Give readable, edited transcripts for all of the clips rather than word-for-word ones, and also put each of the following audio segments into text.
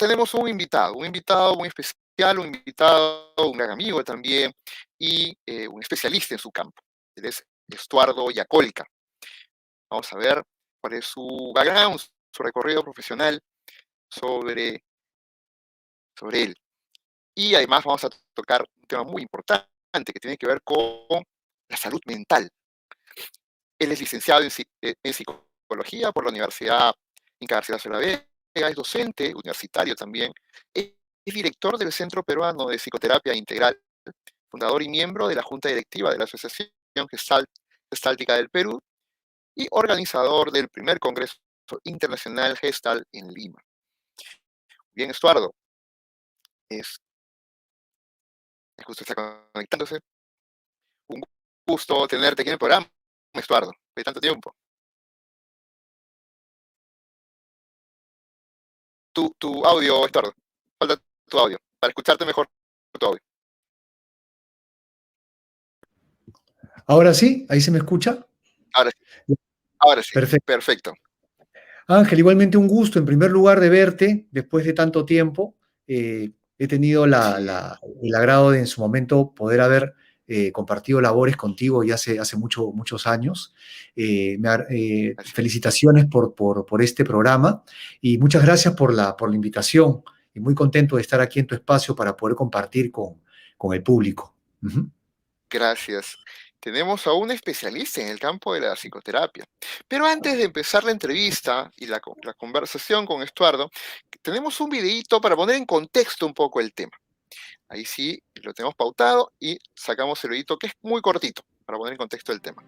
tenemos un invitado muy especial, un invitado, un gran amigo también, y un especialista en su campo. Él es Estuardo Yacolca. Vamos a ver cuál es su background, su recorrido profesional sobre, sobre él. Y además vamos a tocar un tema muy importante que tiene que ver con la salud mental. Él es licenciado en psicología por la Universidad Inca Garcilaso de la Vega, es docente universitario también, es director del Centro Peruano de Psicoterapia Integral, fundador y miembro de la Junta Directiva de la Asociación Gestáltica del Perú y organizador del primer Congreso Internacional Gestal en Lima. Bien, Estuardo, es justo está conectándose. Un gusto tenerte aquí en el programa, Estuardo, de tanto tiempo. Tu audio, Estuardo. Falta tu audio, para escucharte mejor tu audio. Ahora sí, ahí se me escucha. Ahora sí, Perfecto. perfecto. Ángel, igualmente un gusto en primer lugar de verte después de tanto tiempo. He tenido Sí, el agrado de en su momento poder haber compartido labores contigo ya hace muchos años. así es. Felicitaciones por este programa y muchas gracias por la invitación y muy contento de estar aquí en tu espacio para poder compartir con el público. Ujú. Gracias. Tenemos a un especialista en el campo de la psicoterapia. Pero antes de empezar la entrevista y la conversación con Estuardo, tenemos un videíto para poner en contexto un poco el tema. Ahí sí, lo tenemos pautado y sacamos el videíto que es muy cortito para poner en contexto el tema.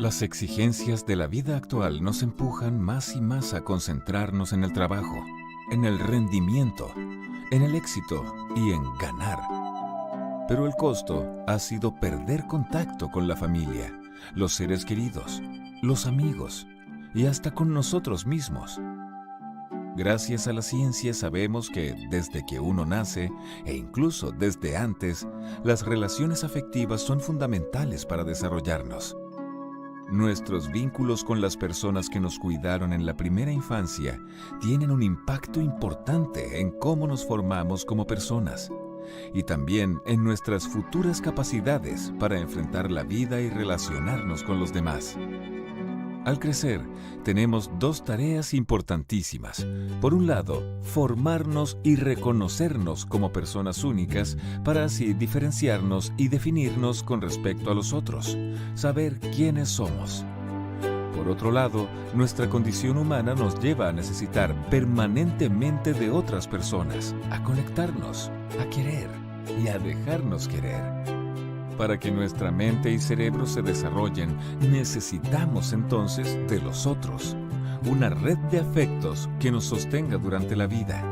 Las exigencias de la vida actual nos empujan más y más a concentrarnos en el trabajo, en el rendimiento, en el éxito y en ganar. Pero el costo ha sido perder contacto con la familia, los seres queridos, los amigos y hasta con nosotros mismos. Gracias a la ciencia sabemos que desde que uno nace, e incluso desde antes, las relaciones afectivas son fundamentales para desarrollarnos. Nuestros vínculos con las personas que nos cuidaron en la primera infancia tienen un impacto importante en cómo nos formamos como personas y también en nuestras futuras capacidades para enfrentar la vida y relacionarnos con los demás. Al crecer, tenemos dos tareas importantísimas. Por un lado, formarnos y reconocernos como personas únicas para así diferenciarnos y definirnos con respecto a los otros, saber quiénes somos. Por otro lado, nuestra condición humana nos lleva a necesitar permanentemente de otras personas, a conectarnos, a querer y a dejarnos querer. Para que nuestra mente y cerebro se desarrollen, necesitamos entonces de los otros, una red de afectos que nos sostenga durante la vida,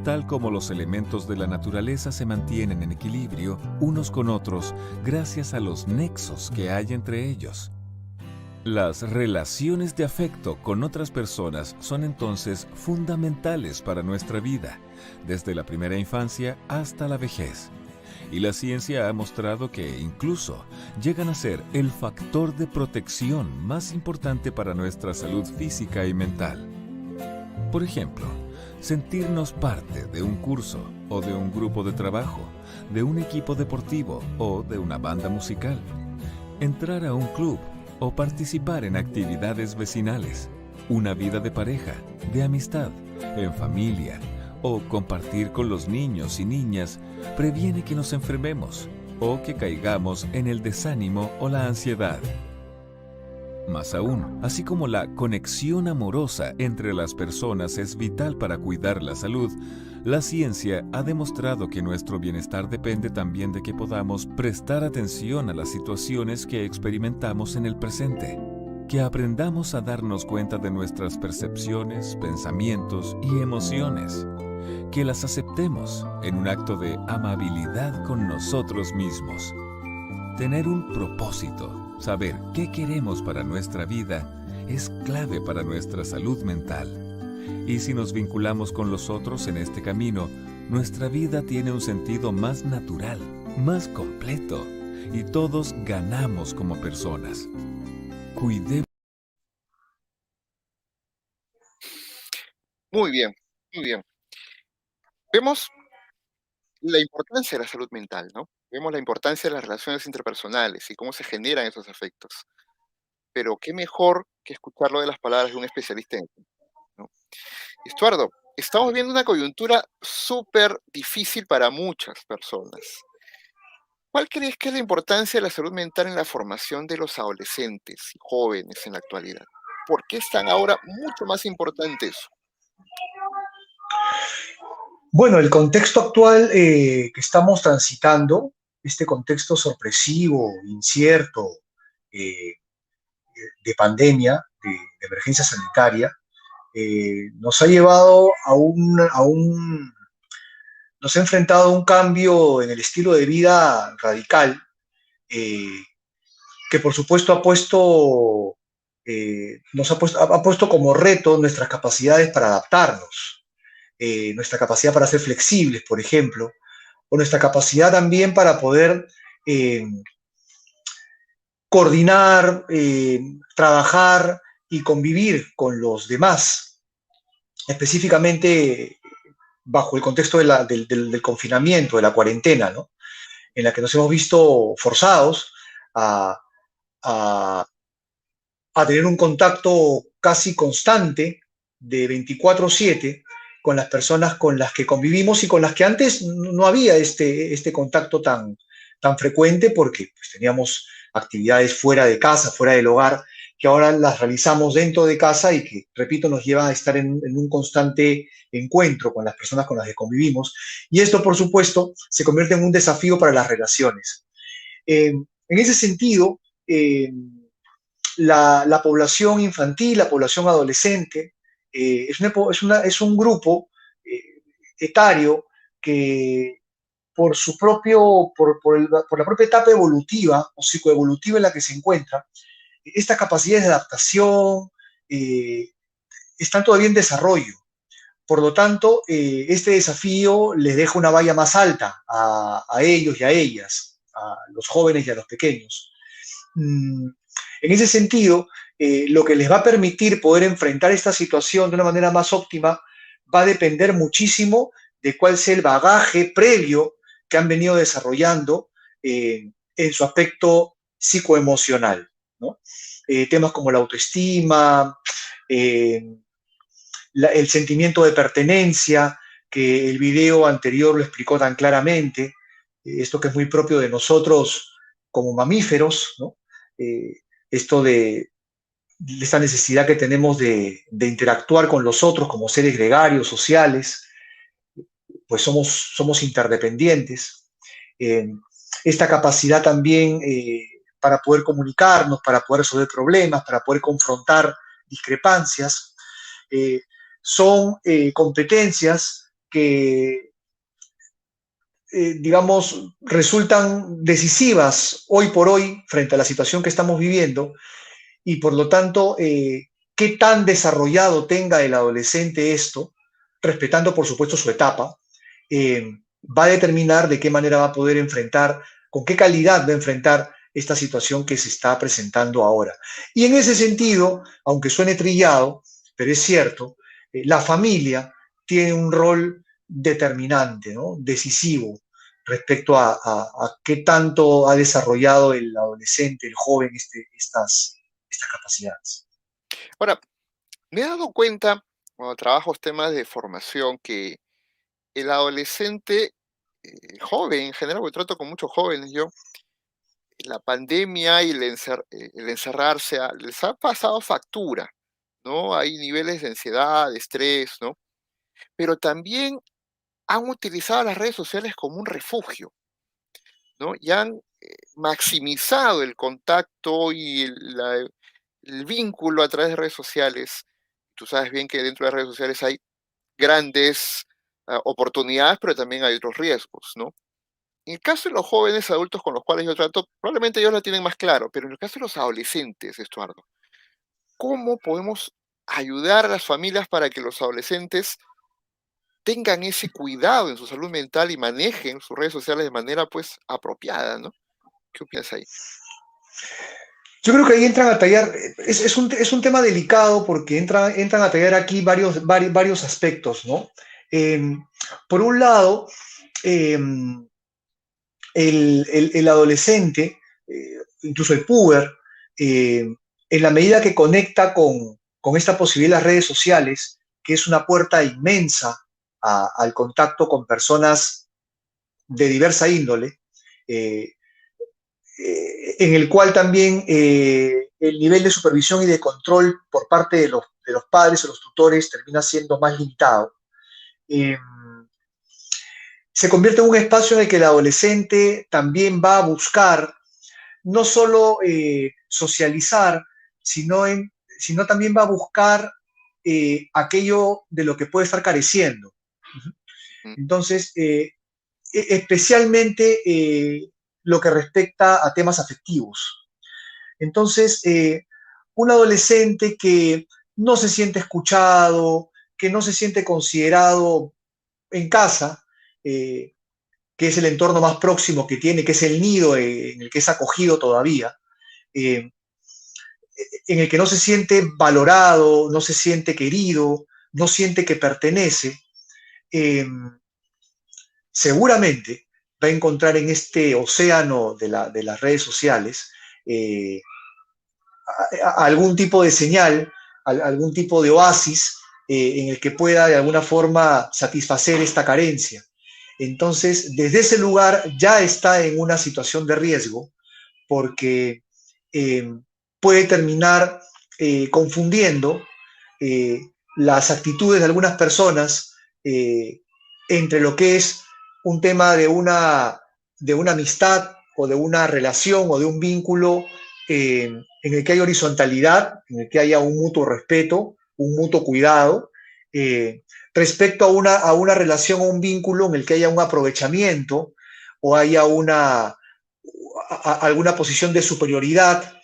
tal como los elementos de la naturaleza se mantienen en equilibrio unos con otros gracias a los nexos que hay entre ellos. Las relaciones de afecto con otras personas son entonces fundamentales para nuestra vida, desde la primera infancia hasta la vejez. Y la ciencia ha mostrado que incluso llegan a ser el factor de protección más importante para nuestra salud física y mental. Por ejemplo, sentirnos parte de un curso o de un grupo de trabajo, de un equipo deportivo o de una banda musical. Entrar a un club o participar en actividades vecinales, una vida de pareja, de amistad, en familia, o compartir con los niños y niñas previene que nos enfermemos o que caigamos en el desánimo o la ansiedad. Más aún, así como la conexión amorosa entre las personas es vital para cuidar la salud, la ciencia ha demostrado que nuestro bienestar depende también de que podamos prestar atención a las situaciones que experimentamos en el presente, que aprendamos a darnos cuenta de nuestras percepciones, pensamientos y emociones, que las aceptemos en un acto de amabilidad con nosotros mismos. Tener un propósito, saber qué queremos para nuestra vida, es clave para nuestra salud mental. Y si nos vinculamos con los otros en este camino, nuestra vida tiene un sentido más natural, más completo, y todos ganamos como personas. Cuidemos. Muy bien, muy bien. Vemos la importancia de la salud mental, ¿no? Vemos la importancia de las relaciones interpersonales y cómo se generan esos efectos. Pero qué mejor que escucharlo de las palabras de un especialista en el tema, ¿no? Estuardo, estamos viendo una coyuntura súper difícil para muchas personas. ¿Cuál crees que es la importancia de la salud mental en la formación de los adolescentes y jóvenes en la actualidad? ¿Por qué es tan ahora mucho más importante eso? Bueno, el contexto actual que estamos transitando, este contexto sorpresivo, incierto, eh, de pandemia, de emergencia sanitaria, nos ha llevado nos ha enfrentado a un cambio en el estilo de vida radical, eh, que por supuesto ha puesto como reto nuestras capacidades para adaptarnos, nuestra capacidad para ser flexibles, por ejemplo, o nuestra capacidad también para poder eh, coordinar, trabajar y convivir con los demás, específicamente bajo el contexto del confinamiento, de la cuarentena, ¿no? En la que nos hemos visto forzados a, a, a tener un contacto casi constante de 24/7 con las personas con las que convivimos y con las que antes no había este contacto tan frecuente porque pues, teníamos actividades fuera de casa, fuera del hogar, que ahora las realizamos dentro de casa y que, repito, nos lleva a estar en un constante encuentro con las personas con las que convivimos. Y esto, por supuesto, se convierte en un desafío para las relaciones. En ese sentido, la población infantil, la población adolescente, es un grupo etario que por la propia etapa evolutiva o psicoevolutiva en la que se encuentra, estas capacidades de adaptación eh, están todavía en desarrollo. Por lo tanto, este desafío les deja una valla más alta a ellos y a ellas, a los jóvenes y a los pequeños. En ese sentido, lo que les va a permitir poder enfrentar esta situación de una manera más óptima va a depender muchísimo de cuál sea el bagaje previo que han venido desarrollando en su aspecto psicoemocional, ¿no? Temas como la autoestima, eh, el sentimiento de pertenencia, que el video anterior lo explicó tan claramente, esto que es muy propio de nosotros como mamíferos, ¿no? Esto de esta necesidad que tenemos de interactuar con los otros como seres gregarios, sociales, pues somos interdependientes. Eh, esta capacidad también para poder comunicarnos, para poder resolver problemas, para poder confrontar discrepancias, eh, son competencias que, digamos, resultan decisivas hoy por hoy frente a la situación que estamos viviendo y por lo tanto, qué tan desarrollado tenga el adolescente esto, respetando por supuesto su etapa, eh, va a determinar de qué manera va a poder enfrentar, con qué calidad va a enfrentar esta situación que se está presentando ahora. Y en ese sentido, aunque suene trillado, pero es cierto, la familia tiene un rol determinante, ¿no? Decisivo respecto a qué tanto ha desarrollado el adolescente, el joven, estas capacidades. Ahora, me he dado cuenta cuando trabajo temas de formación que el adolescente, joven en general, porque trato con muchos jóvenes yo, la pandemia y el encerrarse les ha pasado factura, ¿no? Hay niveles de ansiedad, de estrés, ¿no? Pero también han utilizado las redes sociales como un refugio, ¿no? Y han maximizado el contacto y el vínculo a través de redes sociales. Tú sabes bien que dentro de las redes sociales hay grandes oportunidades, pero también hay otros riesgos, ¿no? En el caso de los jóvenes adultos con los cuales yo trato, probablemente ellos lo tienen más claro, pero en el caso de los adolescentes, Estuardo, ¿cómo podemos ayudar a las familias para que los adolescentes tengan ese cuidado en su salud mental y manejen sus redes sociales de manera pues apropiada, ¿no? ¿Qué opinas ahí? Yo creo que ahí entran a tallar, es un tema delicado porque entran a tallar aquí varios aspectos, ¿no? Eh, por un lado, eh, el adolescente, incluso el puber, eh, en la medida que conecta con esta posibilidad de las redes sociales, que es una puerta inmensa al contacto con personas de diversa índole, eh, en el cual también el nivel de supervisión y de control por parte de los padres o los tutores termina siendo más limitado. Eh, Se convierte en un espacio en el que el adolescente también va a buscar no solo socializar, sino también va a buscar aquello de lo que puede estar careciendo. Ujú. Entonces, especialmente lo que respecta a temas afectivos. Entonces, un adolescente que no se siente escuchado, que no se siente considerado en casa, eh, que es el entorno más próximo que tiene, que es el nido en el que es acogido todavía, eh, en el que no se siente valorado, no se siente querido, no siente que pertenece, eh, seguramente va a encontrar en este océano de las redes sociales eh, algún tipo de señal, algún tipo de oasis en el que pueda de alguna forma satisfacer esta carencia. Entonces, desde ese lugar ya está en una situación de riesgo porque eh, puede terminar confundiendo eh, las actitudes de algunas personas entre lo que es un tema de una amistad o de una relación o de un vínculo en el que hay horizontalidad, en el que haya un mutuo respeto, un mutuo cuidado, respecto a una relación o un vínculo en el que haya un aprovechamiento o haya alguna posición de superioridad,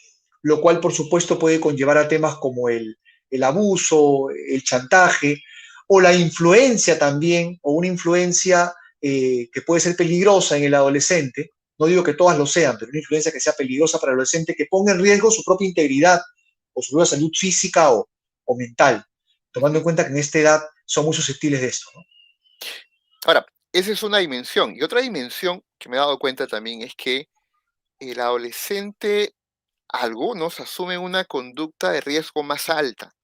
lo cual por supuesto puede conllevar a temas como el abuso, el chantaje o la influencia también, o una influencia que puede ser peligrosa en el adolescente. No digo que todas lo sean, pero una influencia que sea peligrosa para el adolescente, que ponga en riesgo su propia integridad o su propia salud física o mental, tomando en Ujú. cuenta que en esta edad son muy susceptibles de esto, ¿no? Ahora, esa es una dimensión. Y otra dimensión que me he dado cuenta también es que el adolescente, algunos asumen una conducta de riesgo más alta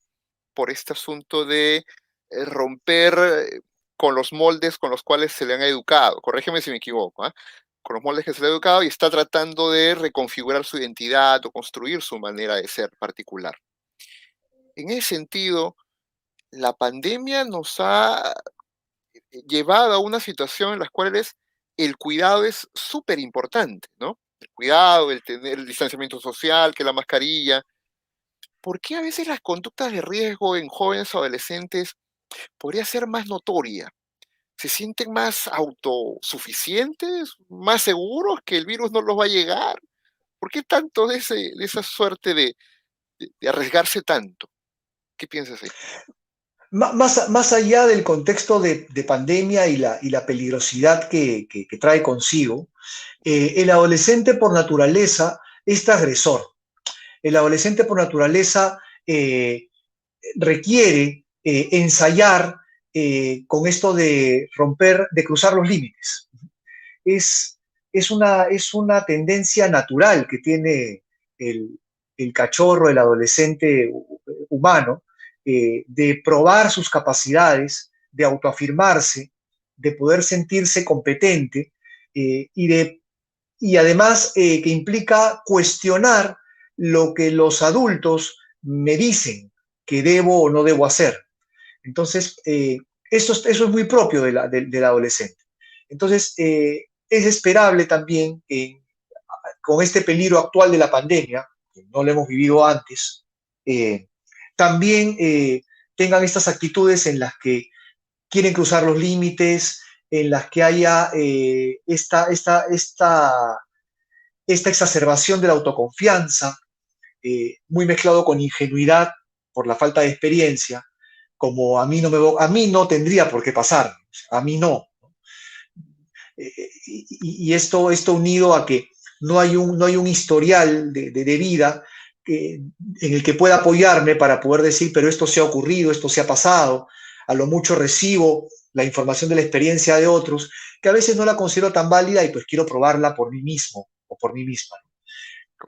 por este asunto de romper con los moldes con los cuales se le han educado. Corrígeme si me equivoco, ¿ah? Con los moldes que se le ha educado y está tratando de reconfigurar su identidad o construir su manera de ser particular. En ese sentido, la pandemia nos ha llevado a una situación en la cual el cuidado es súper importante, ¿no? El cuidado, el tener el distanciamiento social, que la mascarilla. ¿Por qué a veces las conductas de riesgo en jóvenes o adolescentes podría ser más notoria? ¿Se sienten más autosuficientes, más seguros que el virus no los va a llegar? ¿Por qué tanto de esa suerte de arriesgarse tanto? ¿Qué piensas ahí? Más allá del contexto de pandemia y la peligrosidad que trae consigo, el adolescente por naturaleza es transgresor. El adolescente por naturaleza requiere ensayar con esto de romper, de cruzar los límites. Es, es una tendencia natural que tiene el cachorro, el adolescente humano, de probar sus capacidades, de autoafirmarse, de poder sentirse competente y además que implica cuestionar lo que los adultos me dicen que debo o no debo hacer. Entonces, eso es muy propio del adolescente. Entonces, es esperable también que con este peligro actual de la pandemia, que no lo hemos vivido antes, también tengan estas actitudes en las que quieren cruzar los límites, en las que haya esta exacerbación de la autoconfianza, muy mezclado con ingenuidad por la falta de experiencia, como a mí no tendría por qué pasar, a mí no. Y esto unido a que no hay un historial de vida en el que pueda apoyarme para poder decir, pero esto se ha ocurrido, esto se ha pasado, a lo mucho recibo la información de la experiencia de otros, que a veces no la considero tan válida y pues quiero probarla por mí mismo o por mí misma.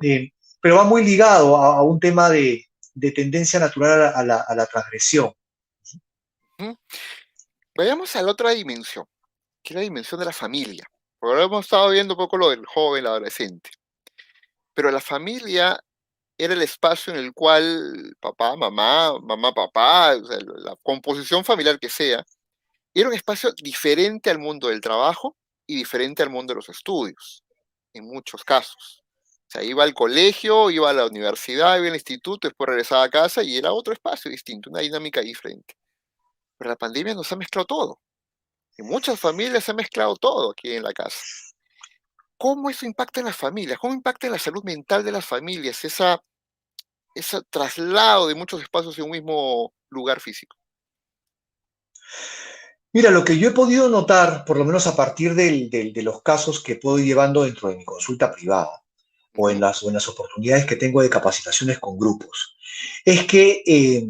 Eh, pero va muy ligado a un tema de tendencia natural a la transgresión. Ujú. Vayamos a la otra dimensión, que es la dimensión de la familia. Porque ahora hemos estado viendo un poco lo del joven, el adolescente. Pero la familia era el espacio en el cual papá, mamá, mamá, papá, o sea, la composición familiar que sea, era un espacio diferente al mundo del trabajo y diferente al mundo de los estudios, en muchos casos. O sea, iba al colegio, iba a la universidad, iba al instituto, después regresaba a casa y era otro espacio distinto, una dinámica diferente. Pero la pandemia nos ha mezclado todo. En muchas familias se ha mezclado todo aquí en la casa. ¿Cómo eso impacta en las familias? ¿Cómo impacta en la salud mental de las familias ese traslado de muchos espacios en un mismo lugar físico? Mira, lo que yo he podido notar, por lo menos a partir de los casos que puedo ir llevando dentro de mi consulta privada Ujú. o en las oportunidades que tengo de capacitaciones con grupos, es que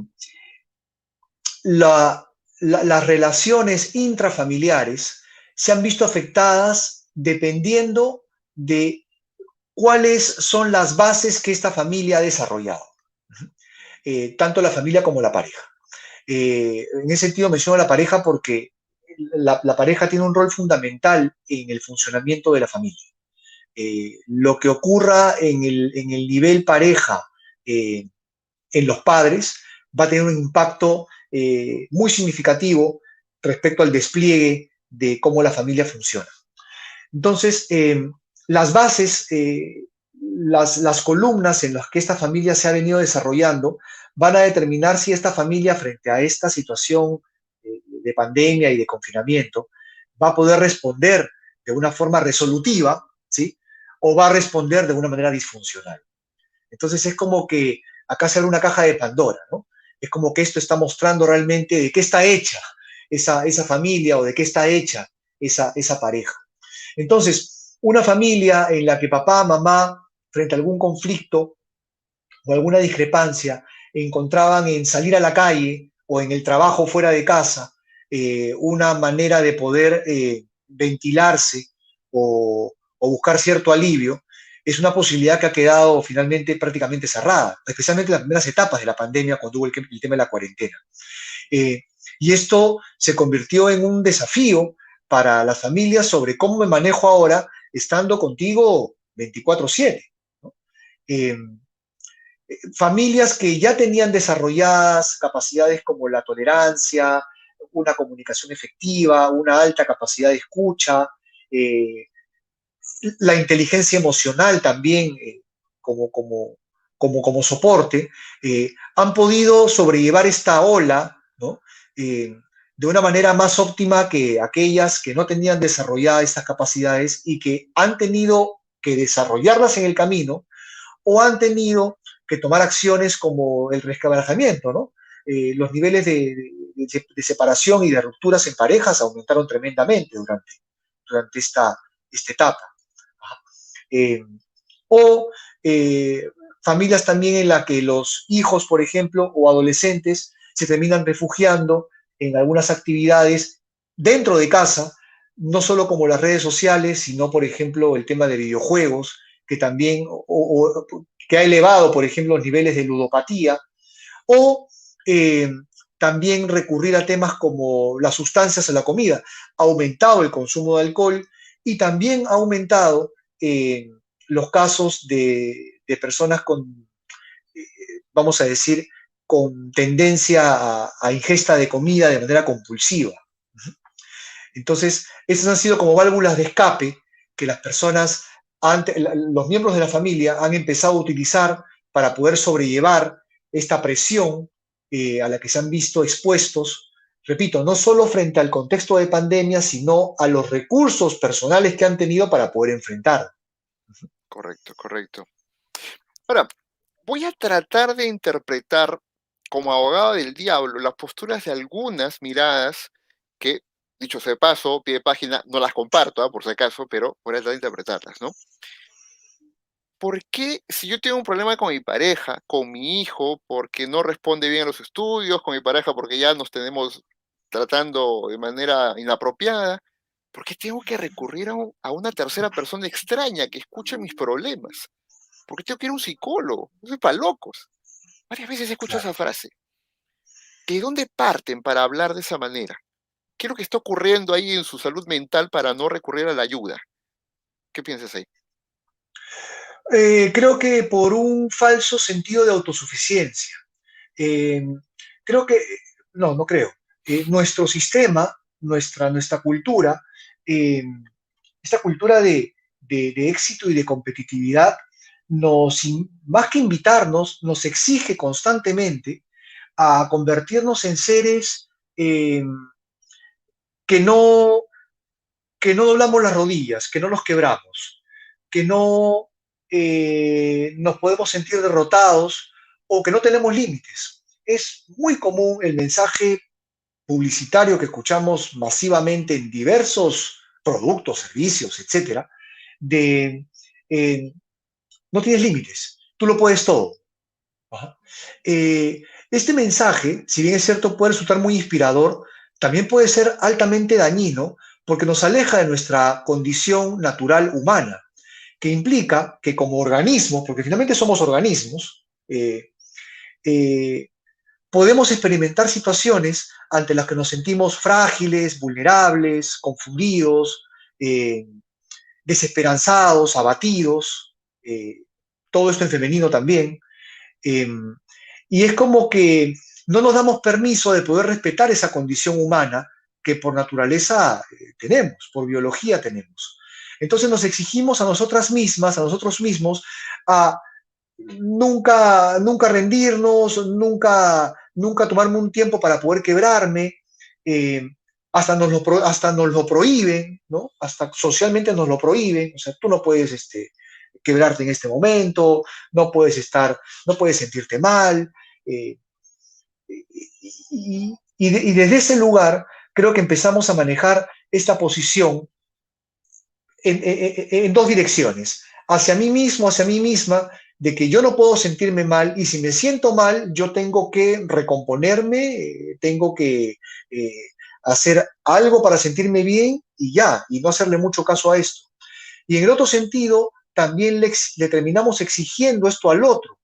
la, las relaciones intrafamiliares se han visto afectadas dependiendo de cuáles son las bases que esta familia ha desarrollado, tanto la familia como la pareja. En ese sentido menciono a la pareja porque la pareja tiene un rol fundamental en el funcionamiento de la familia. Lo que ocurra en el nivel pareja eh, en los padres va a tener un impacto muy significativo respecto al despliegue de cómo la familia funciona. Entonces, las bases, las columnas en las que esta familia se ha venido desarrollando van a determinar si esta familia frente a esta situación de pandemia y de confinamiento va a poder responder de una forma resolutiva, ¿sí? O va a responder de una manera disfuncional. Entonces es como que acá se abre una caja de Pandora, ¿no? Es como que esto está mostrando realmente de qué está hecha esa familia o de qué está hecha esa pareja. Entonces, una familia en la que papá, mamá, frente a algún conflicto o alguna discrepancia, encontraban en salir a la calle o en el trabajo fuera de casa una manera de poder ventilarse o buscar cierto alivio, es una posibilidad que ha quedado finalmente prácticamente cerrada, especialmente en las primeras etapas de la pandemia, cuando hubo el tema de la cuarentena. Eh, y esto se convirtió en un desafío para las familias sobre cómo me manejo ahora estando contigo 24/7. ¿No? Eh, Familias que ya tenían desarrolladas capacidades como la tolerancia, una comunicación efectiva, una alta capacidad de escucha, eh, la inteligencia emocional también como, como, como soporte, han podido sobrellevar esta ola, ¿no? De una manera más óptima que aquellas que no tenían desarrolladas estas capacidades y que han tenido que desarrollarlas en el camino o han tenido que tomar acciones como el resquebrajamiento, ¿no? Los niveles de separación y de rupturas en parejas aumentaron tremendamente durante esta etapa. Eh, o familias también en las que los hijos, por ejemplo, o adolescentes se terminan refugiando en algunas actividades dentro de casa, no solo como las redes sociales, sino, por ejemplo, el tema de videojuegos, que también, que ha elevado, por ejemplo, los niveles de ludopatía, o también recurrir a temas como las sustancias en la comida. Ha aumentado el consumo de alcohol y también ha aumentado los casos de personas con, vamos a decir, con tendencia a ingesta de comida de manera compulsiva. Entonces, esas han sido como válvulas de escape que las personas, los miembros de la familia han empezado a utilizar para poder sobrellevar esta presión a la que se han visto expuestos, repito, no solo frente al contexto de pandemia, sino a los recursos personales que han tenido para poder enfrentar. Correcto, correcto. Ahora, voy a tratar de interpretar como abogado del diablo las posturas de algunas miradas que, dicho sea de paso, pie de página, no las comparto, por si acaso, pero voy a tratar de interpretarlas, ¿no? ¿por qué si yo tengo un problema con mi pareja, con mi hijo, porque no responde bien a los estudios, con mi pareja porque ya nos tenemos tratando de manera inapropiada, ¿por qué tengo que recurrir a una tercera persona extraña que escuche mis problemas? ¿Por qué tengo que ir a un psicólogo? Eso es para locos. Varias veces escucho Claro. esa frase. ¿De dónde parten para hablar de esa manera? ¿Qué es lo que está ocurriendo ahí en su salud mental para no recurrir a la ayuda? ¿Qué piensas ahí? Creo que por un falso sentido de autosuficiencia. Eh, creo que, no, no creo. Nuestro sistema, nuestra cultura, eh, esta cultura de éxito y de competitividad, más que invitarnos, nos exige constantemente a convertirnos en seres eh, que no, que no doblamos las rodillas, que no nos quebramos, que no nos podemos sentir derrotados o que no tenemos límites. Es muy común el mensaje publicitario que escuchamos masivamente en diversos productos, servicios, etcétera, de eh, no tienes límites, tú lo puedes todo. Ajá. Este mensaje, si bien es cierto, puede resultar muy inspirador, también puede ser altamente dañino porque nos aleja de nuestra condición natural humana, que implica que como organismos, porque finalmente somos organismos, eh, podemos experimentar situaciones ante las que nos sentimos frágiles, vulnerables, confundidos, eh, desesperanzados, abatidos, todo esto en femenino también. Eh, y es como que no nos damos permiso de poder respetar esa condición humana que por naturaleza tenemos, por biología tenemos. Entonces nos exigimos a nosotras mismas, a nosotros mismos, a nunca rendirnos, nunca tomarme un tiempo para poder quebrarme, eh, hasta nos lo prohíben, ¿no? Hasta socialmente nos lo prohíben, o sea, tú no puedes quebrarte en este momento, no puedes sentirte mal, eh, y desde ese lugar creo que empezamos a manejar esta posición en dos direcciones, hacia mí mismo, hacia mí misma, de que yo no puedo sentirme mal y si me siento mal, yo tengo que recomponerme, tengo que eh, hacer algo para sentirme bien y ya, y no hacerle mucho caso a esto. Y en el otro sentido, también le terminamos exigiendo esto al otro,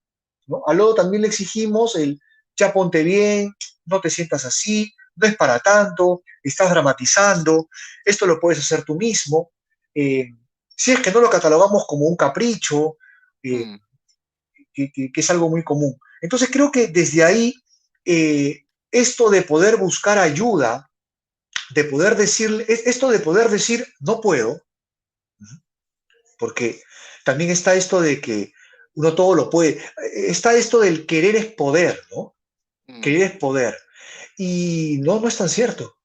¿no? Al otro también le exigimos el, ya ponte bien, no te sientas así, no es para tanto, estás dramatizando, esto lo puedes hacer tú mismo. Eh, si es que no lo catalogamos como un capricho, eh, Mm, que es algo muy común. Entonces creo que desde ahí, esto de poder buscar ayuda, esto de poder decir no puedo, porque también está esto de que uno todo lo puede, está esto del querer es poder, ¿no? mm. Querer es poder. Y no, no es tan cierto.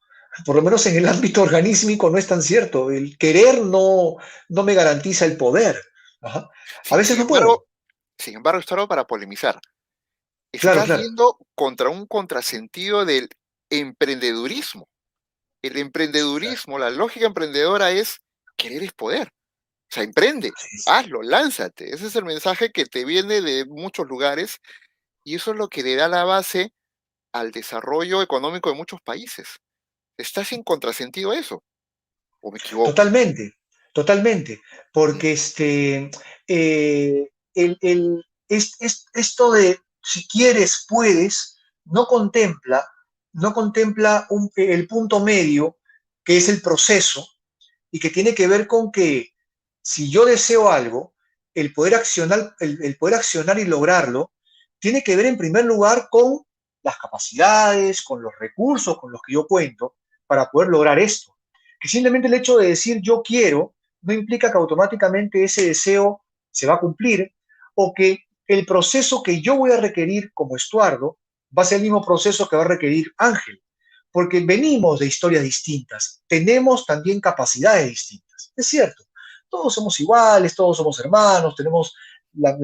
Por lo menos en el ámbito organísmico no es tan cierto. El querer no me garantiza el poder. Ajá. A Sí, veces no puedo. sin embargo, esto era para polemizar. Claro, Estás claro. yendo contra un contrasentido del emprendedurismo. El Claro. emprendedurismo, la lógica emprendedora es querer es poder. O sea, emprende, Así es. hazlo, lánzate. Ese es el mensaje que te viene de muchos lugares y eso es lo que le da la base al desarrollo económico de muchos países. ¿Estás en contrasentido a eso? ¿O me equivoco? Totalmente, totalmente. Mm, Porque esto de si quieres, puedes, no contempla, no contempla el punto medio, que es el proceso, y que tiene que ver con que si yo deseo algo, el poder accionar y lograrlo, tiene que ver en primer lugar con las capacidades, con los recursos con los que yo cuento para poder lograr esto. Que simplemente el hecho de decir yo quiero no implica que automáticamente ese deseo se va a cumplir o que el proceso que yo voy a requerir como Estuardo va a ser el mismo proceso que va a requerir Ángel, porque venimos de historias distintas, tenemos también capacidades distintas. Es cierto, todos somos iguales, todos somos hermanos, tenemos la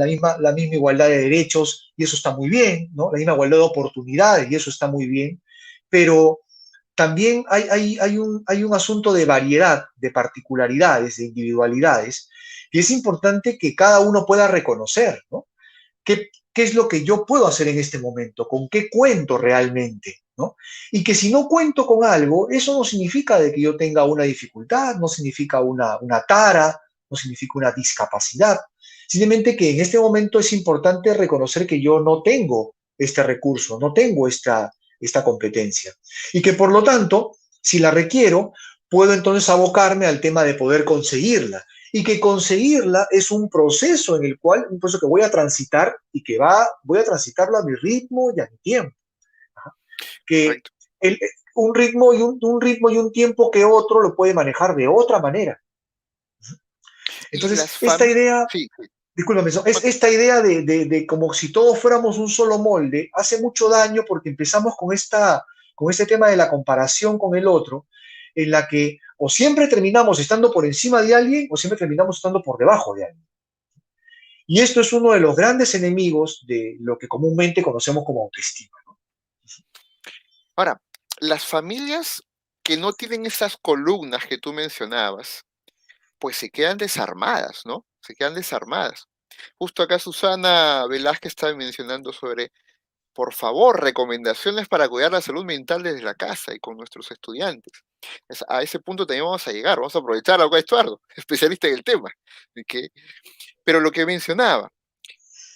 misma igualdad de derechos y eso está muy bien, ¿no? La misma igualdad de oportunidades y eso está muy bien, pero también hay un asunto de variedad, de particularidades, de individualidades, y es importante que cada uno pueda reconocer, ¿no? ¿Qué es lo que yo puedo hacer en este momento? ¿Con qué cuento realmente? ¿No? Y que si no cuento con algo, eso no significa de que yo tenga una dificultad, no significa una tara, no significa una discapacidad. Simplemente que en este momento es importante reconocer que yo no tengo este recurso, no tengo esta competencia. Y que por lo tanto, si la requiero, puedo entonces abocarme al tema de poder conseguirla. Y que conseguirla es un proceso en el cual, un proceso que voy a transitar y que voy a transitarlo a mi ritmo y a mi tiempo. Que Correcto. el, un ritmo y un tiempo que otro lo puede manejar de otra manera. Y Entonces, las esta familias, idea, sí, discúlpame, es esta idea de como si todos fuéramos un solo molde, hace mucho daño porque empezamos con este tema de la comparación con el otro, en la que o siempre terminamos estando por encima de alguien o siempre terminamos estando por debajo de alguien. Y esto es uno de los grandes enemigos de lo que comúnmente conocemos como autoestima. ahora, las familias que no tienen esas columnas que tú mencionabas, pues se quedan desarmadas, ¿no? Se quedan desarmadas. Justo acá Susana Velázquez estaba mencionando sobre, por favor, recomendaciones para cuidar la salud mental desde la casa y con nuestros estudiantes. A ese punto también vamos a llegar, vamos a aprovechar a Estuardo, especialista en el tema. ¿Ok? Pero lo que mencionaba,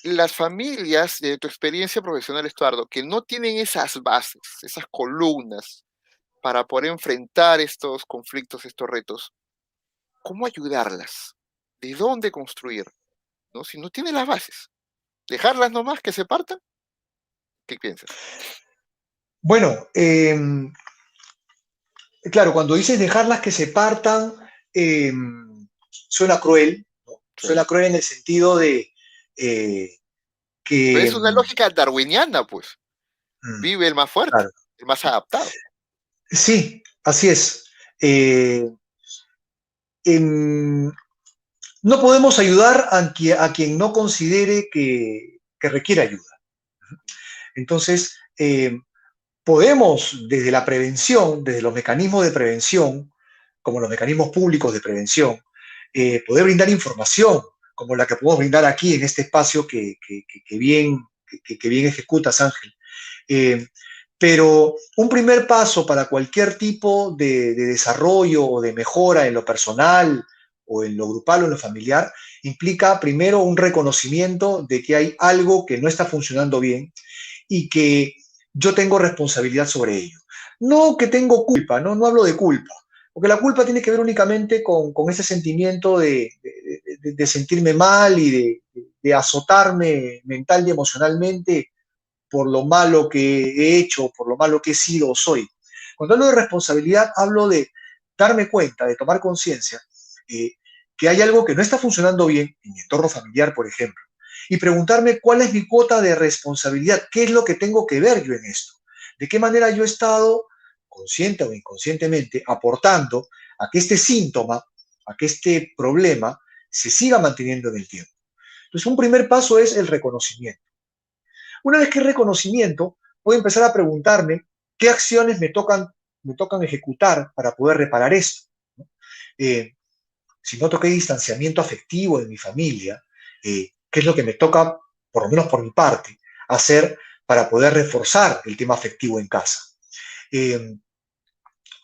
las familias, de tu experiencia profesional, Estuardo, que no tienen esas bases, esas columnas para poder enfrentar estos conflictos, estos retos, ¿cómo ayudarlas? ¿De dónde construir? ¿No? Si no tienen las bases, dejarlas nomás que se partan, ¿qué piensas? Bueno, claro, cuando dices dejarlas que se partan, eh, suena cruel, ¿no? Sí. Suena cruel en el sentido de eh, Pero que... es una lógica darwiniana, pues. mm, Vive el más fuerte, claro. el más adaptado. Sí, así es. Eh, em, no podemos ayudar a quien no considere que requiere ayuda. Entonces, podemos desde la prevención, desde los mecanismos de prevención, como los mecanismos públicos de prevención, poder brindar información, como la que podemos brindar aquí en este espacio que bien ejecutas, Ángel. Eh, pero un primer paso para cualquier tipo de desarrollo o de mejora en lo personal o en lo grupal o en lo familiar implica primero un reconocimiento de que hay algo que no está funcionando bien y que yo tengo responsabilidad sobre ello. No que tengo culpa, no hablo de culpa, porque la culpa tiene que ver únicamente con ese sentimiento de sentirme mal y de azotarme mental y emocionalmente por lo malo que he hecho, por lo malo que he sido o soy. Cuando hablo de responsabilidad, hablo de darme cuenta, de tomar conciencia eh, que hay algo que no está funcionando bien en mi entorno familiar, por ejemplo, y preguntarme cuál es mi cuota de responsabilidad, qué es lo que tengo que ver yo en esto, de qué manera yo he estado, consciente o inconscientemente, aportando a que este síntoma, a que este problema se siga manteniendo en el tiempo. Entonces, un primer paso es el reconocimiento. Una vez que hay reconocimiento, voy a empezar a preguntarme qué acciones me tocan ejecutar para poder reparar esto. ¿No? Si noto que hay distanciamiento afectivo en mi familia, qué es lo que me toca, por lo menos por mi parte, hacer para poder reforzar el tema afectivo en casa. Eh,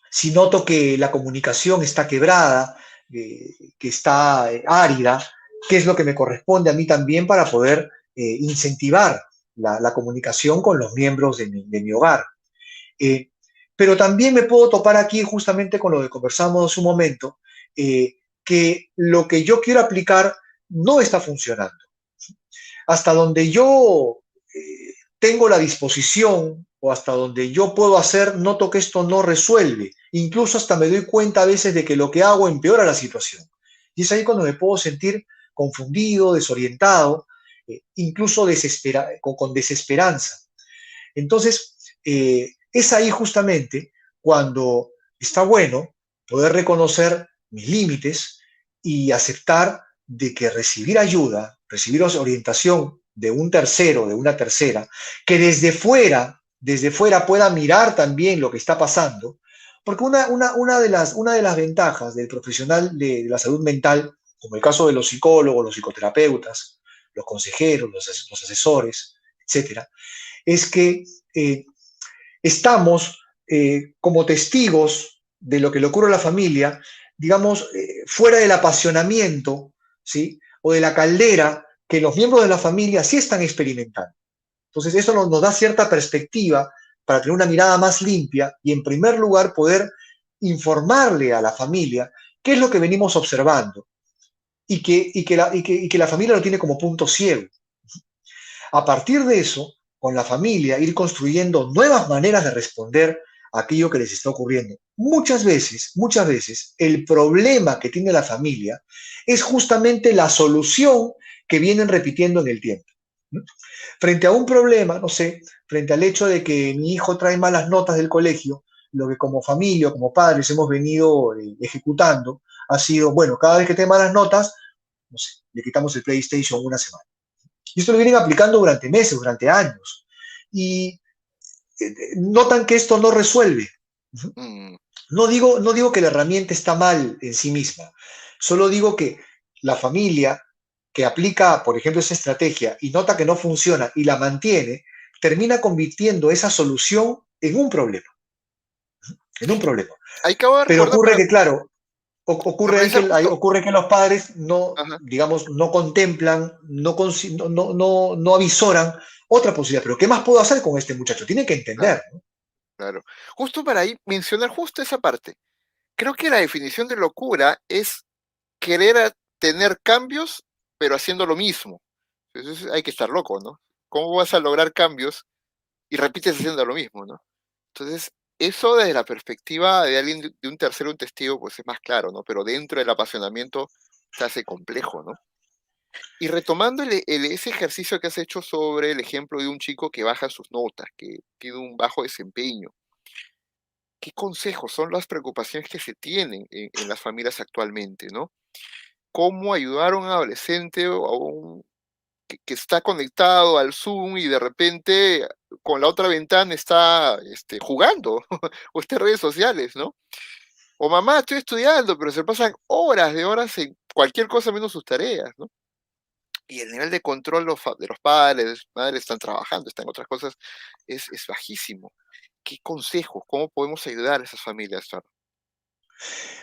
si noto que la comunicación está quebrada, que está árida, qué es lo que me corresponde a mí también para poder incentivar la comunicación con los miembros de mi hogar. Eh, pero también me puedo topar aquí justamente con lo que conversamos hace un momento, que lo que yo quiero aplicar no está funcionando. Hasta donde yo tengo la disposición o hasta donde yo puedo hacer, noto que esto no resuelve. Incluso hasta me doy cuenta a veces de que lo que hago empeora la situación. Y es ahí cuando me puedo sentir confundido, desorientado, incluso con desesperanza. Entonces, es ahí justamente cuando está bueno poder reconocer mis límites y aceptar de que recibir orientación de un tercero, de una tercera, que desde fuera pueda mirar también lo que está pasando, Porque una de las ventajas del profesional de la salud mental, como el caso de los psicólogos, los psicoterapeutas, los consejeros, los asesores, etcétera, es que estamos como testigos de lo que le ocurre a la familia, digamos, fuera del apasionamiento, ¿sí? O de la caldera que los miembros de la familia sí están experimentando. Entonces, eso nos da cierta perspectiva para tener una mirada más limpia y, en primer lugar, poder informarle a la familia qué es lo que venimos observando y que la familia lo tiene como punto ciego. A partir de eso, con la familia, ir construyendo nuevas maneras de responder a aquello que les está ocurriendo. Muchas veces, el problema que tiene la familia es justamente la solución que vienen repitiendo en el tiempo. Frente a un problema, no sé, frente al hecho de que mi hijo trae malas notas del colegio, lo que como familia, como padres hemos venido ejecutando ha sido, bueno, cada vez que tiene malas notas, no sé, le quitamos el PlayStation una semana. Y esto lo vienen aplicando durante meses, durante años. Y notan que esto no resuelve. No digo que la herramienta está mal en sí misma, solo digo que la familia que aplica, por ejemplo, esa estrategia y nota que no funciona y la mantiene, termina convirtiendo esa solución en un problema. En un problema. Pero ocurre que, claro, ocurre que los padres no, digamos, no contemplan, no avisoran otra posibilidad. Pero ¿qué más puedo hacer con este muchacho? Tienen que entender, ¿no? Claro. Justo para ahí mencionar justo esa parte. Creo que la definición de locura es querer tener cambios, pero haciendo lo mismo. Entonces hay que estar loco, ¿no? ¿Cómo vas a lograr cambios y repites haciendo lo mismo, ¿no? Entonces, eso desde la perspectiva de alguien, de un tercero, un testigo, pues es más claro, ¿no? Pero dentro del apasionamiento se hace complejo, ¿no? Y retomando ese ejercicio que has hecho sobre el ejemplo de un chico que baja sus notas, que tiene un bajo desempeño, ¿qué consejos son las preocupaciones que se tienen en las familias actualmente, ¿no? ¿Cómo ayudar a un adolescente o a un que está conectado al Zoom y de repente con la otra ventana está jugando o está en redes sociales, ¿no? O mamá, estoy estudiando, pero se pasan horas de horas en cualquier cosa menos sus tareas, ¿no? Y el nivel de control de los padres, madres están trabajando, están en otras cosas, es bajísimo. ¿Qué consejos? ¿Cómo podemos ayudar a esas familias, Sara?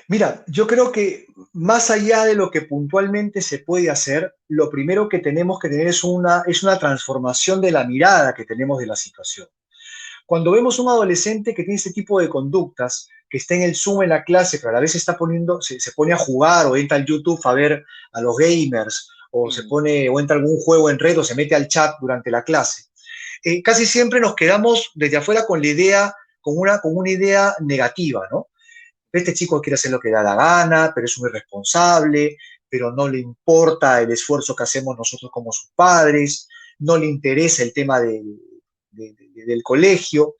Mira, yo creo que más allá de lo que puntualmente se puede hacer, lo primero que tenemos que tener es una transformación de la mirada que tenemos de la situación. Cuando vemos un adolescente que tiene este tipo de conductas, que está en el Zoom en la clase, pero a la vez se pone a jugar o entra al YouTube a ver a los gamers, o entra a algún juego en red o se mete al chat durante la clase, casi siempre nos quedamos desde afuera con la idea, con una idea negativa, ¿no? Este chico quiere hacer lo que da la gana, pero es un irresponsable, pero no le importa el esfuerzo que hacemos nosotros como sus padres, no le interesa el tema del colegio.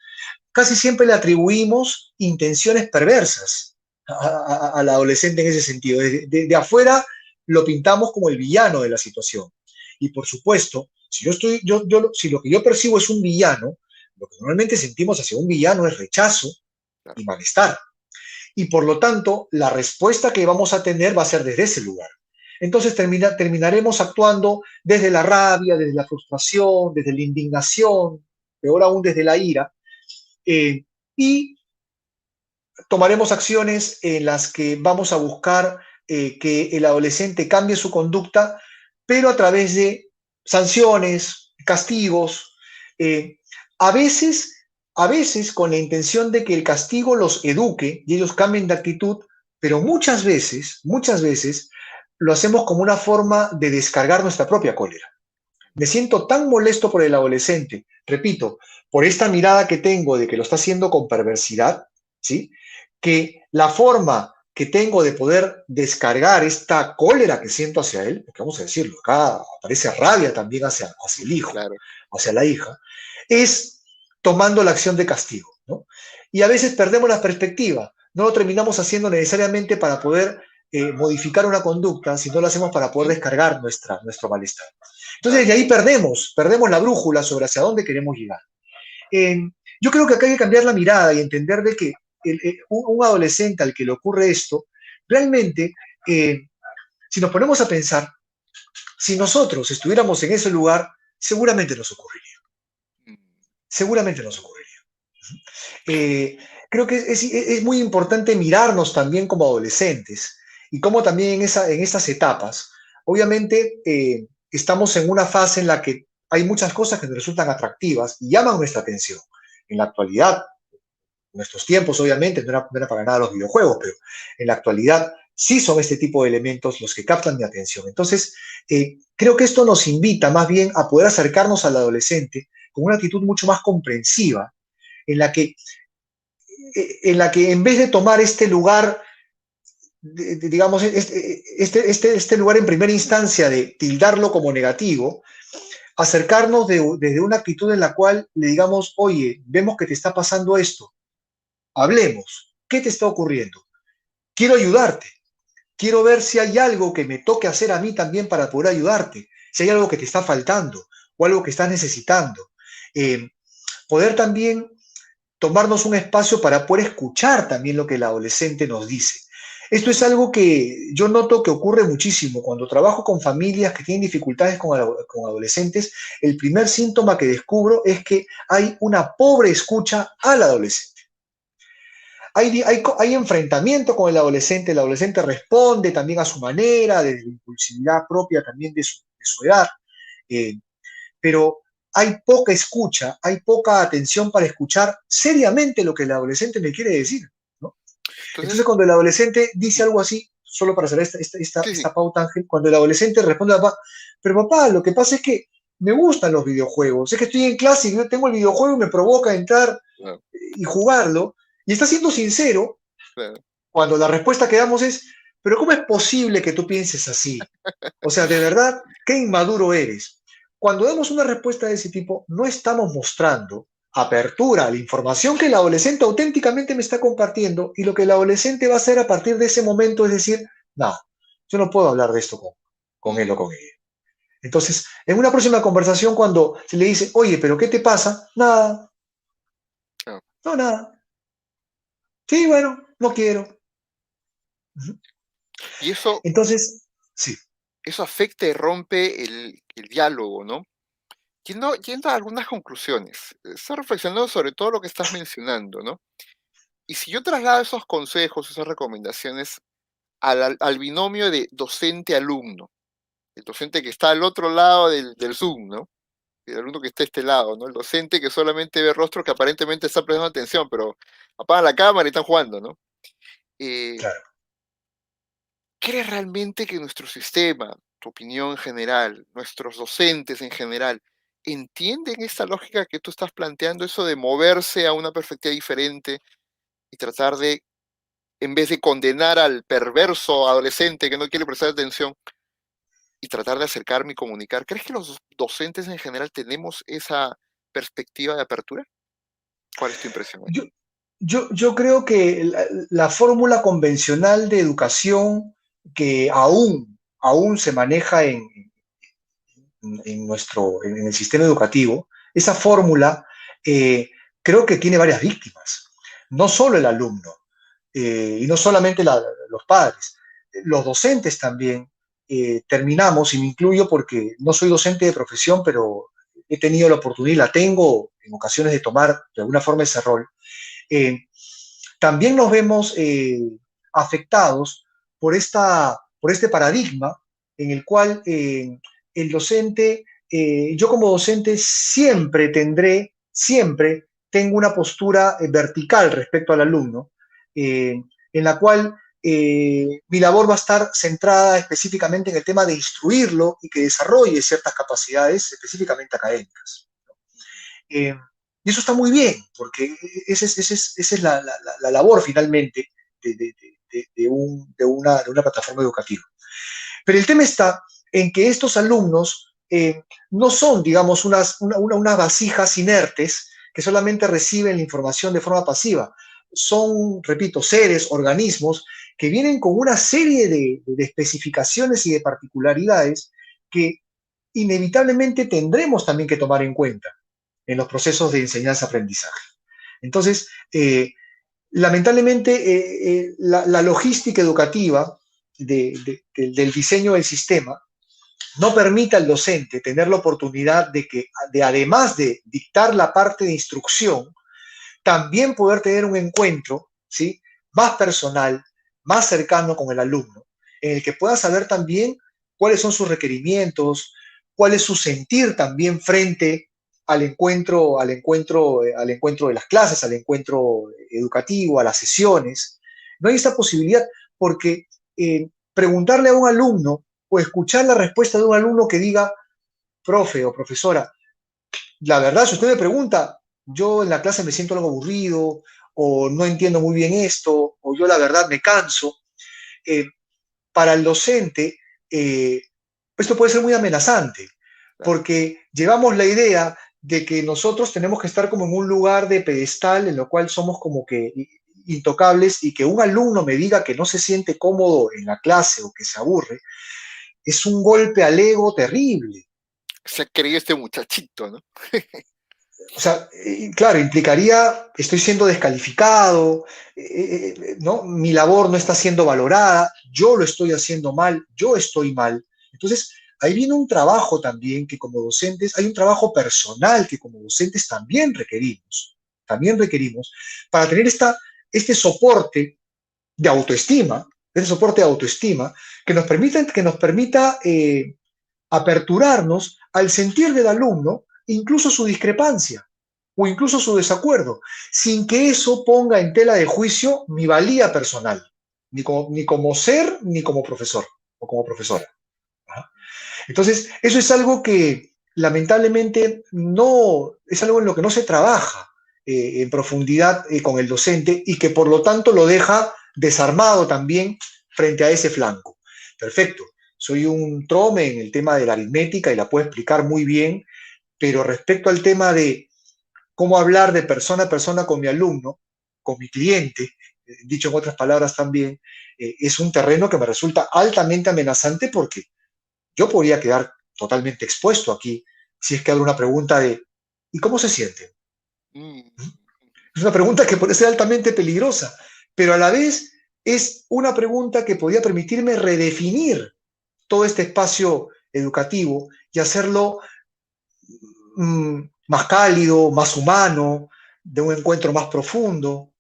Casi siempre le atribuimos intenciones perversas al adolescente en ese sentido. De afuera lo pintamos como el villano de la situación. Y por supuesto, si lo que yo percibo es un villano, lo que normalmente sentimos hacia un villano es rechazo y malestar. Y por lo tanto, la respuesta que vamos a tener va a ser desde ese lugar. Entonces terminaremos actuando desde la rabia, desde la frustración, desde la indignación, peor aún desde la ira, y tomaremos acciones en las que vamos a buscar que el adolescente cambie su conducta, pero a través de sanciones, castigos, a veces con la intención de que el castigo los eduque y ellos cambien de actitud, pero muchas veces lo hacemos como una forma de descargar nuestra propia cólera. Me siento tan molesto por el adolescente, repito, por esta mirada que tengo de que lo está haciendo con perversidad, ¿sí? Que la forma que tengo de poder descargar esta cólera que siento hacia él, porque vamos a decirlo, acá aparece rabia también hacia el hijo, claro, hacia la hija, es tomando la acción de castigo, ¿no? Y a veces perdemos la perspectiva, no lo terminamos haciendo necesariamente para poder modificar una conducta, sino lo hacemos para poder descargar nuestro malestar. Entonces, de ahí perdemos la brújula sobre hacia dónde queremos llegar. Yo creo que acá hay que cambiar la mirada y entender de que un adolescente al que le ocurre esto, realmente, si nos ponemos a pensar, si nosotros estuviéramos en ese lugar, seguramente nos ocurriría. Seguramente nos ocurriría. Creo que es muy importante mirarnos también como adolescentes y cómo también en estas etapas, obviamente estamos en una fase en la que hay muchas cosas que nos resultan atractivas y llaman nuestra atención. En la actualidad, en nuestros tiempos obviamente no era para nada los videojuegos, pero en la actualidad sí son este tipo de elementos los que captan mi atención. Entonces, creo que esto nos invita más bien a poder acercarnos al adolescente con una actitud mucho más comprensiva, en la que en vez de tomar este lugar, digamos, este lugar en primera instancia de tildarlo como negativo, acercarnos desde una actitud en la cual le digamos, oye, vemos que te está pasando esto, hablemos, ¿qué te está ocurriendo? Quiero ayudarte, quiero ver si hay algo que me toque hacer a mí también para poder ayudarte, si hay algo que te está faltando o algo que estás necesitando. Poder también tomarnos un espacio para poder escuchar también lo que el adolescente nos dice. Esto es algo que yo noto que ocurre muchísimo. Cuando trabajo con familias que tienen dificultades con adolescentes, el primer síntoma que descubro es que hay una pobre escucha al adolescente. Hay enfrentamiento con el adolescente responde también a su manera, de la impulsividad propia también de su edad, pero hay poca escucha, hay poca atención para escuchar seriamente lo que el adolescente me quiere decir, ¿no? Entonces cuando el adolescente dice algo así, solo para hacer esta pauta, Ángel, cuando el adolescente responde a papá, pero papá, lo que pasa es que me gustan los videojuegos, es que estoy en clase y yo tengo el videojuego y me provoca entrar y jugarlo, y está siendo sincero, cuando la respuesta que damos es, pero ¿cómo es posible que tú pienses así? O sea, de verdad, qué inmaduro eres. Cuando damos una respuesta de ese tipo, no estamos mostrando apertura a la información que el adolescente auténticamente me está compartiendo, y lo que el adolescente va a hacer a partir de ese momento es decir, no, yo no puedo hablar de esto con él o con ella. Entonces, en una próxima conversación, cuando se le dice, oye, ¿pero qué te pasa? Nada. No, nada. Sí, bueno, no quiero. Y eso, entonces, sí. Eso afecta y rompe el diálogo, ¿no? Yendo a algunas conclusiones, estoy reflexionando sobre todo lo que estás mencionando, ¿no? Y si yo traslado esos consejos, esas recomendaciones al binomio de docente-alumno, el docente que está al otro lado del Zoom, ¿no? El alumno que está a este lado, ¿no? El docente que solamente ve rostros que aparentemente está prestando atención, pero apagan la cámara y están jugando, ¿no? Claro. ¿Crees realmente que nuestro sistema, tu opinión en general, nuestros docentes en general, entienden esta lógica que tú estás planteando, eso de moverse a una perspectiva diferente y tratar de, en vez de condenar al perverso adolescente que no quiere prestar atención, y tratar de acercarme y comunicar? ¿Crees que los docentes en general tenemos esa perspectiva de apertura? ¿Cuál es tu impresión ahí? Yo creo que la fórmula convencional de educación que aún se maneja en el sistema educativo, esa fórmula creo que tiene varias víctimas. No solo el alumno, y no solamente los padres, los docentes también terminamos, y me incluyo porque no soy docente de profesión, pero he tenido la oportunidad y la tengo en ocasiones de tomar de alguna forma ese rol. También nos vemos afectados por este paradigma en el cual el docente, yo como docente siempre tengo una postura vertical respecto al alumno, en la cual mi labor va a estar centrada específicamente en el tema de instruirlo y que desarrolle ciertas capacidades específicamente académicas. Y eso está muy bien, porque esa es la labor finalmente de una plataforma educativa. Pero el tema está en que estos alumnos no son, digamos, unas vasijas inertes que solamente reciben la información de forma pasiva. Son, repito, seres, organismos que vienen con una serie de especificaciones y de particularidades que inevitablemente tendremos también que tomar en cuenta en los procesos de enseñanza-aprendizaje. Entonces, Lamentablemente, la logística educativa del diseño del sistema no permite al docente tener la oportunidad de además de dictar la parte de instrucción, también poder tener un encuentro, ¿sí?, más personal, más cercano con el alumno, en el que pueda saber también cuáles son sus requerimientos, cuál es su sentir también frente al encuentro de las clases, al encuentro educativo, a las sesiones. No hay esa posibilidad porque preguntarle a un alumno o escuchar la respuesta de un alumno que diga, profe o profesora, la verdad, si usted me pregunta, yo en la clase me siento algo aburrido, o no entiendo muy bien esto, o yo la verdad me canso, eh, para el docente, esto puede ser muy amenazante, porque llevamos la idea de que nosotros tenemos que estar como en un lugar de pedestal en lo cual somos como que intocables, y que un alumno me diga que no se siente cómodo en la clase o que se aburre, es un golpe al ego terrible. Se creía este muchachito, ¿no? O sea, claro, implicaría, estoy siendo descalificado, ¿no? Mi labor no está siendo valorada, yo lo estoy haciendo mal, yo estoy mal. Entonces, ahí viene un trabajo también que como docentes, hay un trabajo personal que como docentes también requerimos, para tener este soporte de autoestima, que nos permita aperturarnos al sentir del alumno, incluso su discrepancia o incluso su desacuerdo, sin que eso ponga en tela de juicio mi valía personal, ni como ser, ni como profesor o como profesora. Entonces, eso es algo que lamentablemente no, es algo en lo que no se trabaja en profundidad con el docente, y que por lo tanto lo deja desarmado también frente a ese flanco. Perfecto, soy un trome en el tema de la aritmética y la puedo explicar muy bien, pero respecto al tema de cómo hablar de persona a persona con mi alumno, con mi cliente, dicho en otras palabras también, es un terreno que me resulta altamente amenazante, porque yo podría quedar totalmente expuesto aquí si es que abro una pregunta de ¿y cómo se siente? Mm, Es una pregunta que puede ser altamente peligrosa, pero a la vez es una pregunta que podría permitirme redefinir todo este espacio educativo y hacerlo más cálido, más humano, de un encuentro más profundo.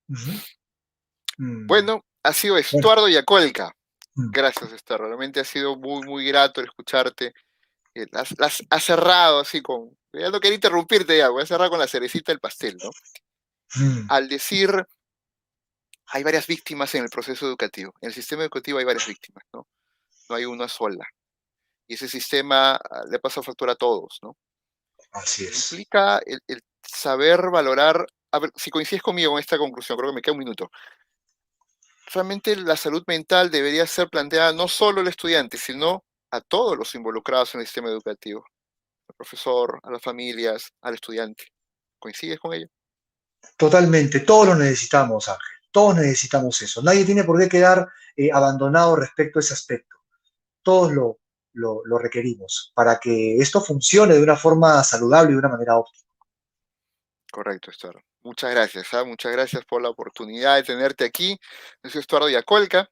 Uh-huh. Bueno, ha sido Bueno, Estuardo Yacolca. mm, Gracias, Estuardo. Realmente ha sido muy, muy grato el escucharte. Has cerrado así con... Ya no quería interrumpirte ya, voy a cerrar con la cerecita del pastel, ¿no? mm, Al decir, hay varias víctimas en el proceso educativo. En el sistema educativo hay varias víctimas, ¿no? No hay una sola. Y ese sistema le pasa factura a todos, ¿no? así es. Implica el saber valorar... A ver, si coincides conmigo en esta conclusión, creo que me queda un minuto. Realmente la salud mental debería ser planteada no solo al estudiante, sino a todos los involucrados en el sistema educativo, al profesor, a las familias, al estudiante. ¿Coincides con ello? Totalmente, todos lo necesitamos, Ángel. Todos necesitamos eso. Nadie tiene por qué quedar abandonado respecto a ese aspecto. Todos lo requerimos para que esto funcione de una forma saludable y de una manera óptima. Correcto, Estuardo. Muchas gracias, ¿ah? Muchas gracias por la oportunidad de tenerte aquí. Yo soy Estuardo Yacolca,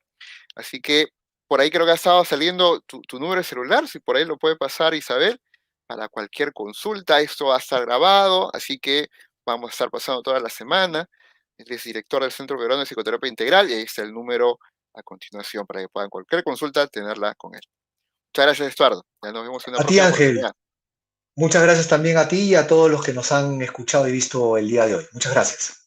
así que por ahí creo que ha estado saliendo tu número de celular, si por ahí lo puede pasar Isabel, para cualquier consulta. Esto va a estar grabado, así que vamos a estar pasando toda la semana. Él es director del Centro Peruano de Psicoterapia Integral y ahí está el número a continuación para que puedan cualquier consulta tenerla con él. Muchas gracias, Estuardo. Ya nos vemos en una A ti, próxima Ángel, oportunidad. muchas gracias también a ti y a todos los que nos han escuchado y visto el día de hoy. Muchas gracias.